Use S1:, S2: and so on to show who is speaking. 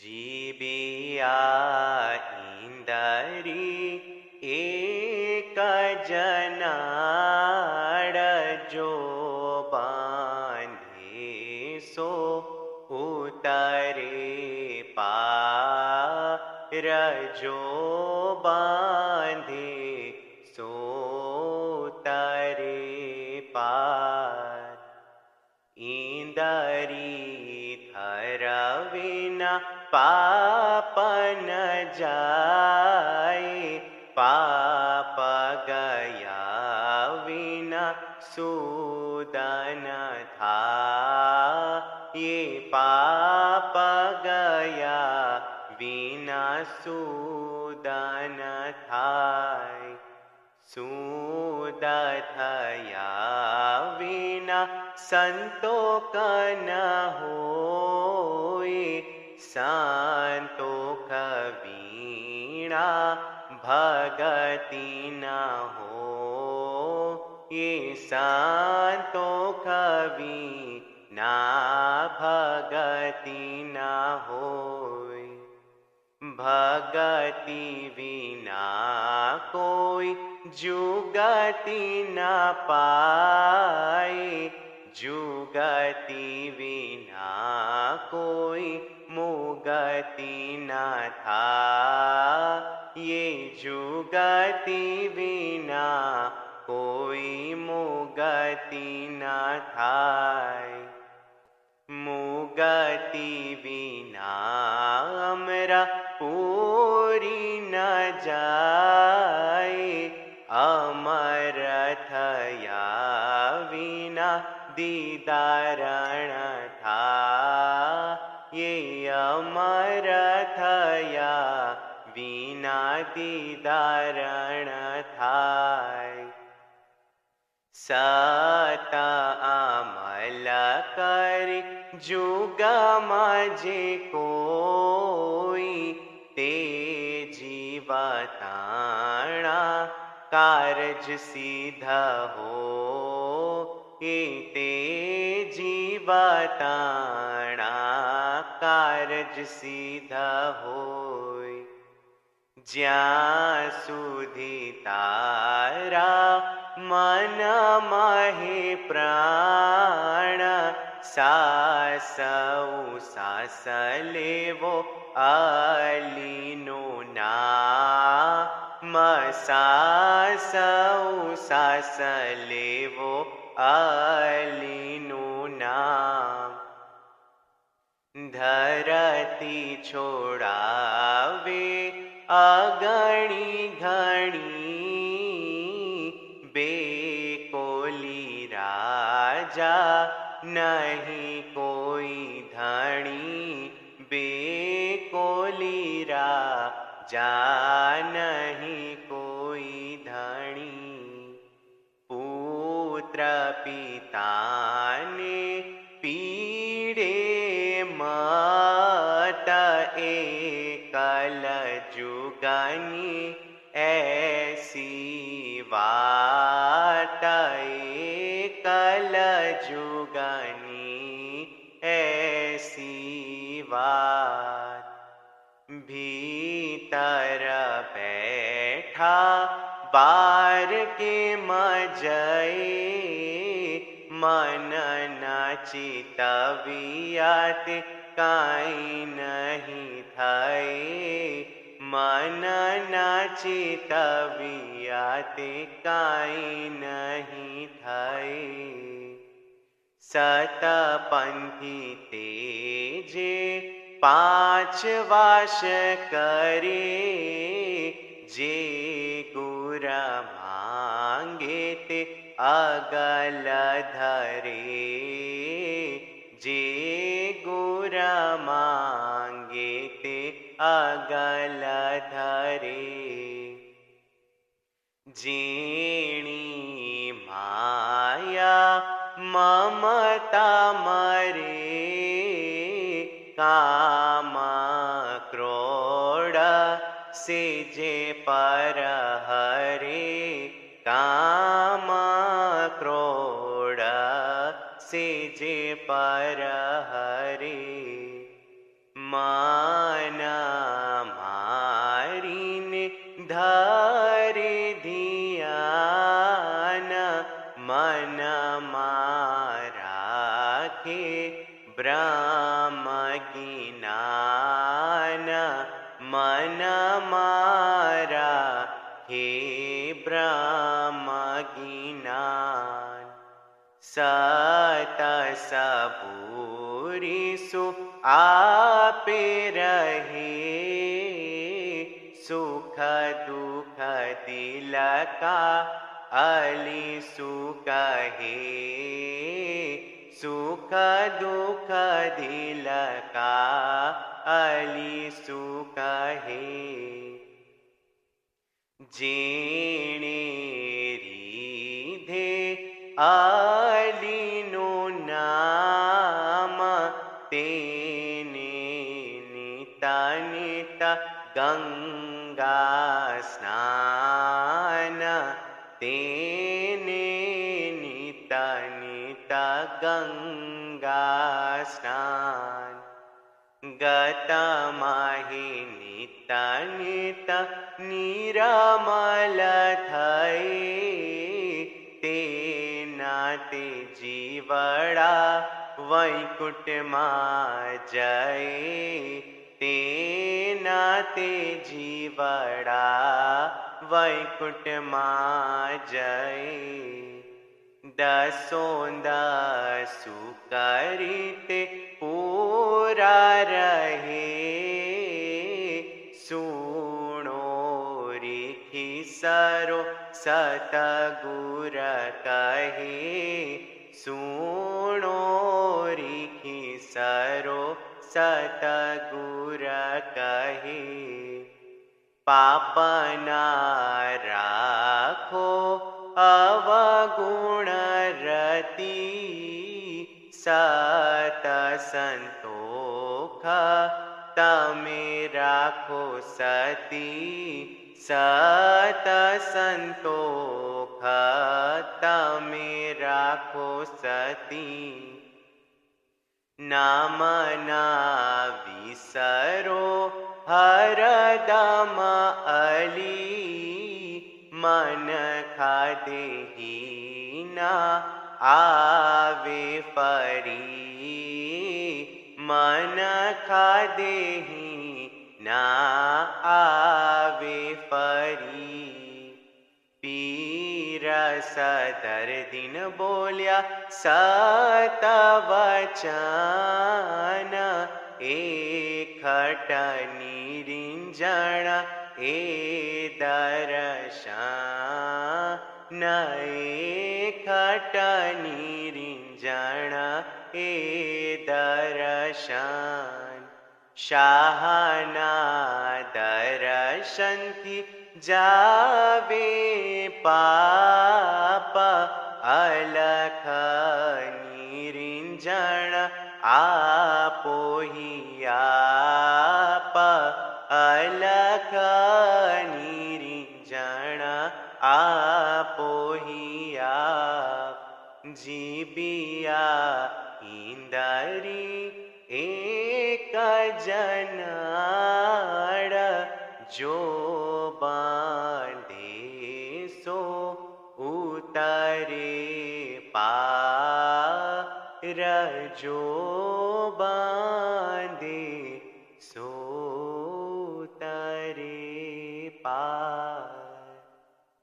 S1: जीबिया इंदरी एक जनाड़ जो बांधे सो उतरे पार जो बांधे सो उतरे पार इंदरी थर विना पाप न जाए पाप गया विना सूदन था ये पाप गया विना सूदन थाय सूद थया विना संतोष न होय संतोष वीणा भगति न हो ये संतोष वीणा भगति न होय भगति विना कोई जुगति न पाए जुगति विना कोई मुगति न था ये जुगति विना कोई मुगति न थाय मुगति विना अमरा पूरी न जाए अमर थया विना दीदारण था ये अमर थया विना दीदारण थाय सत अमल करि जुग मजे कोई ते जीवताणा कारज सिद्ध हो ते जीवताणा कारज सिद्ध होय ज्यां सुधी तारा मन महे प्राण सासौ सास लेवो अलीनो नाम सासौ सास लेवो अलीनो नाम धरती छोड़ावे अगणी घणी बेकोली राजा नहीं कोई धणी बेकोली राजा नहीं कोई धणी पुत्र पिता ने पीड़े मत एकल जुगनी ऐसी वाट एकल जुगनी ऐसी बात भीतर बैठा बार के मजए मन न चितवियत काई नहीं थए मन न चितवियत काई नहीं थए सतपंथी तेजे पांच वाश करे जे गुर मांगे ते अगल धरे जे गुर मांगे ते अगल धरे जेणी माया ममता मरे काम क्रोध से जे पर हरे काम क्रोध से जे पर हरे मा બ્રહ્મ જ્ઞાન મન મારા હે બ્રહ્મ જ્ઞાન સત સબૂરીસુ આપે રહે સુખ દુઃખ દિલ કા અલીસુ કહે સુખ દુઃખ દિલ કા અલીસુ કહે જેણે રીધે અલીનું નામ તેને નિતા નિતા ગંગા સ્નાન તેને નિતા નિતા ગંગા સ્નાન ગતમાહી નિતા નિતા નિરમલ થઈ તેના તે જીવડા વૈકુંઠમાં જય તેના તે જીવડા વૈકુંઠમાં જય દસોદસુ કરીતે પૂરા રહે સુણો રીખી સરો સતગુર કહે સુણો રીખી સરો સતગુર કહે પાપ ના રાખો અવગુણ રતિ સત સંતોખ તમે રાખો સતી સત સંતોખ તમે રાખો સતી નામ ના વિસરો હરદમ અલી મન ખાધે ના આવે ફરી મન ખાધે ના આવે ફરી પીરસ દર્દીન બોલ્યા સત વચન એ ખટની રીંજણ એ દર્શન એ ખટની રીંજણ એ દર્શન શાહના દર્શનથી જાવે પાપ અલખની રીંજણ આપોહી આપ અલખની રીંજણ આપોહી આપ જીબિયા ઇંદરી એક જનાડ જો બાંધે સો ઉતરે પાર જો બાંધે સો ઉતરે પાર